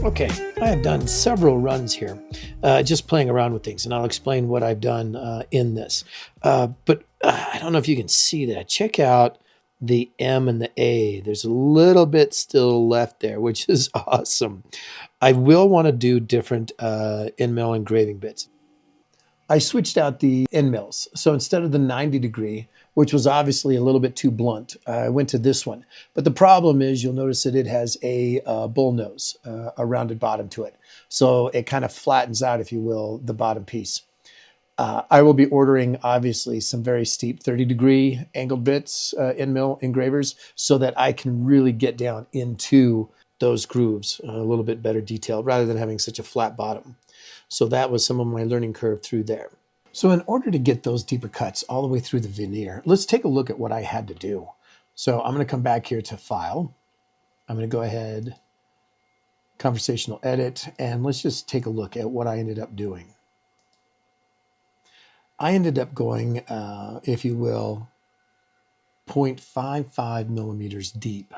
Okay, I have done several runs here, just playing around with things, and I'll explain what I've done in this. But I don't know if you can see that. Check out the M and the A. There's a little bit still left there, which is awesome. I will want to do different end mill engraving bits. I switched out the end mills. So instead of the 90 degree, which was obviously a little bit too blunt, I went to this one. But the problem is you'll notice that it has a bull nose, a rounded bottom to it. So it kind of flattens out, if you will, the bottom piece. I will be ordering, obviously, some very steep 30 degree angled bits, end mill engravers, so that I can really get down into those grooves a little bit better detailed rather than having such a flat bottom. So that was some of my learning curve through there. So in order to get those deeper cuts all the way through the veneer, let's take a look at what I had to do. So I'm going to come back here to File. I'm going to go ahead, Conversational Edit, and let's just take a look at what I ended up doing. I ended up going, if you will, 0.55 millimeters deep.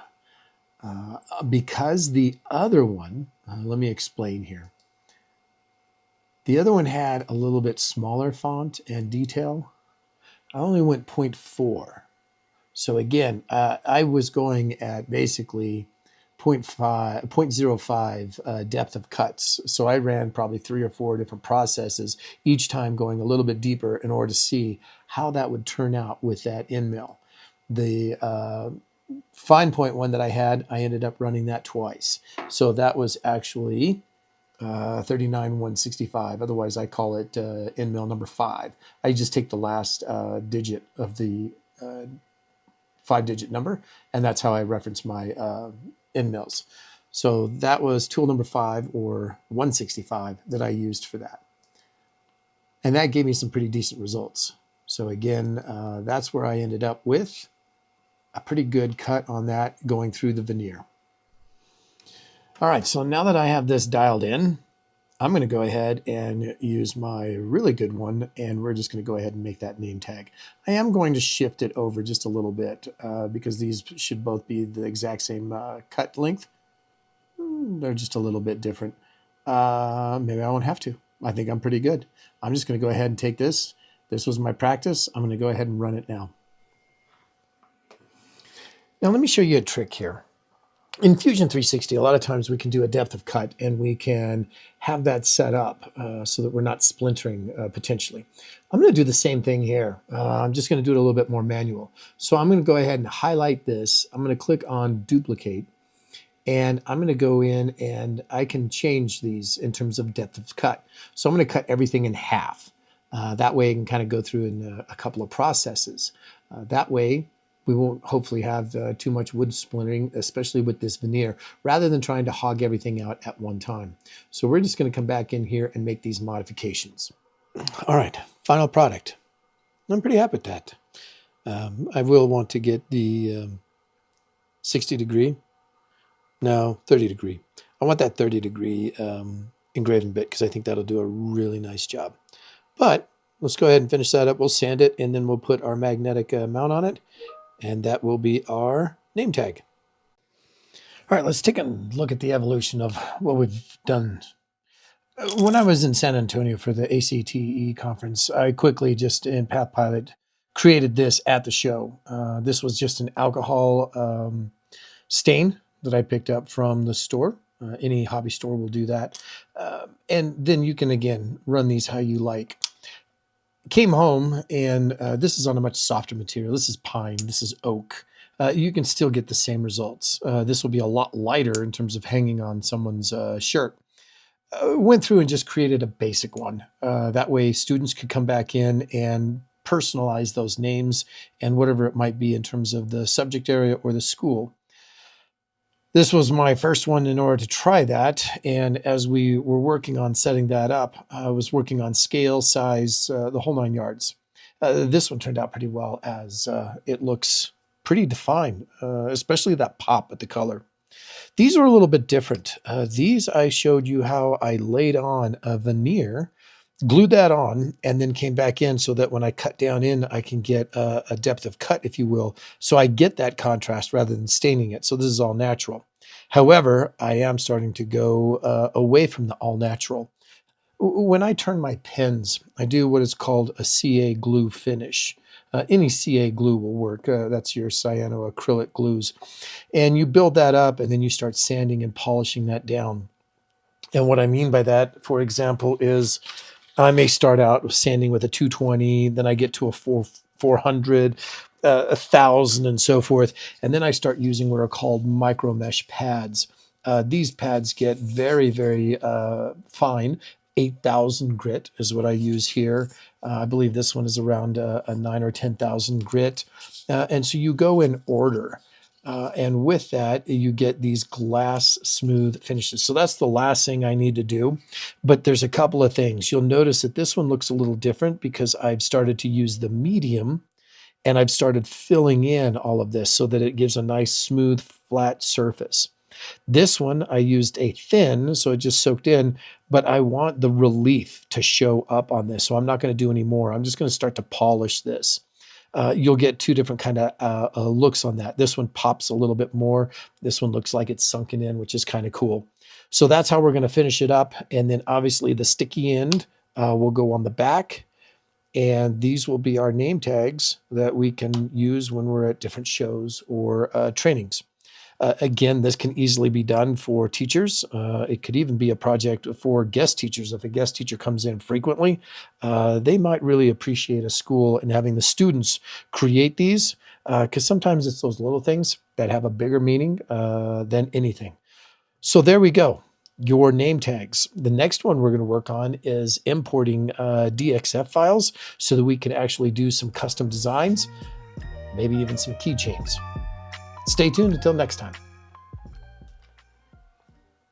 Because the other one, let me explain here. The other one had a little bit smaller font and detail. I only went 0.4. So again, I was going at basically 0.05 depth of cuts. So I ran probably 3 or 4 different processes, each time going a little bit deeper in order to see how that would turn out with that end mill. The fine point one that I had, I ended up running that twice. So that was actually 39,165. Otherwise, I call it end mill number 5. I just take the last digit of the 5-digit number, and that's how I reference my end mills. So that was tool number 5, or 165, that I used for that. And that gave me some pretty decent results. So again, that's where I ended up with a pretty good cut on that going through the veneer. All right, so now that I have this dialed in, I'm going to go ahead and use my really good one, and we're just going to go ahead and make that name tag. I am going to shift it over just a little bit because these should both be the exact same cut length. They're just a little bit different. Maybe I won't have to. I think I'm pretty good. I'm just going to go ahead and take this. This was my practice. I'm going to go ahead and run it now. Now let me show you a trick here. In Fusion 360, a lot of times we can do a depth of cut, and we can have that set up so that we're not splintering potentially. I'm going to do the same thing here. I'm just going to do it a little bit more manual. So I'm going to go ahead and highlight this. I'm going to click on Duplicate, and I'm going to go in and I can change these in terms of depth of cut. So I'm going to cut everything in half. That way I can kind of go through in a couple of processes. That way we won't hopefully have too much wood splintering, especially with this veneer, rather than trying to hog everything out at one time. So we're just going to come back in here and make these modifications. All right, final product. I'm pretty happy with that. I will want to get the 60 degree. No, 30 degree. I want that 30 degree engraving bit because I think that'll do a really nice job. But let's go ahead and finish that up. We'll sand it, and then we'll put our magnetic mount on it. And that will be our name tag. All right, let's take a look at the evolution of what we've done. When I was in San Antonio for the ACTE conference, I quickly just in PathPilot created this at the show. This was just an alcohol stain that I picked up from the store. Any hobby store will do that. And then you can, again, run these how you like. Came home, and this is on a much softer material. This is pine. This is oak. You can still get the same results. This will be a lot lighter in terms of hanging on someone's shirt. Went through and just created a basic one. That way students could come back in and personalize those names and whatever it might be in terms of the subject area or the school. This was my first one in order to try that, and as we were working on setting that up, I was working on scale, size, the whole 9 yards. This one turned out pretty well, as it looks pretty defined, especially that pop with the color. These are a little bit different. These I showed you how I laid on a veneer, glued that on, and then came back in so that when I cut down in, I can get a depth of cut, if you will. So I get that contrast rather than staining it. So this is all natural. However, I am starting to go away from the all natural. When I turn my pens, I do what is called a CA glue finish. Any CA glue will work. That's your cyanoacrylic glues. And you build that up, and then you start sanding and polishing that down. And what I mean by that, for example, is I may start out sanding with a 220, then I get to a 400, 1,000, and so forth. And then I start using what are called micro mesh pads. These pads get very, very fine. 8,000 grit is what I use here. I believe this one is around a 9 or 10,000 grit. And so you go in order. And with that, you get these glass smooth finishes. So that's the last thing I need to do. But there's a couple of things. You'll notice that this one looks a little different because I've started to use the medium and I've started filling in all of this so that it gives a nice, smooth, flat surface. This one, I used a thin, so it just soaked in, but I want the relief to show up on this. So I'm not going to do any more. I'm just going to start to polish this. You'll get two different kind of looks on that. This one pops a little bit more. This one looks like it's sunken in, which is kind of cool. So that's how we're going to finish it up. And then obviously the sticky end will go on the back. And these will be our name tags that we can use when we're at different shows or trainings. Again, this can easily be done for teachers. It could even be a project for guest teachers. If a guest teacher comes in frequently, they might really appreciate a school and having the students create these, because sometimes it's those little things that have a bigger meaning than anything. So there we go, your name tags. The next one we're going to work on is importing DXF files so that we can actually do some custom designs, maybe even some keychains. Stay tuned until next time.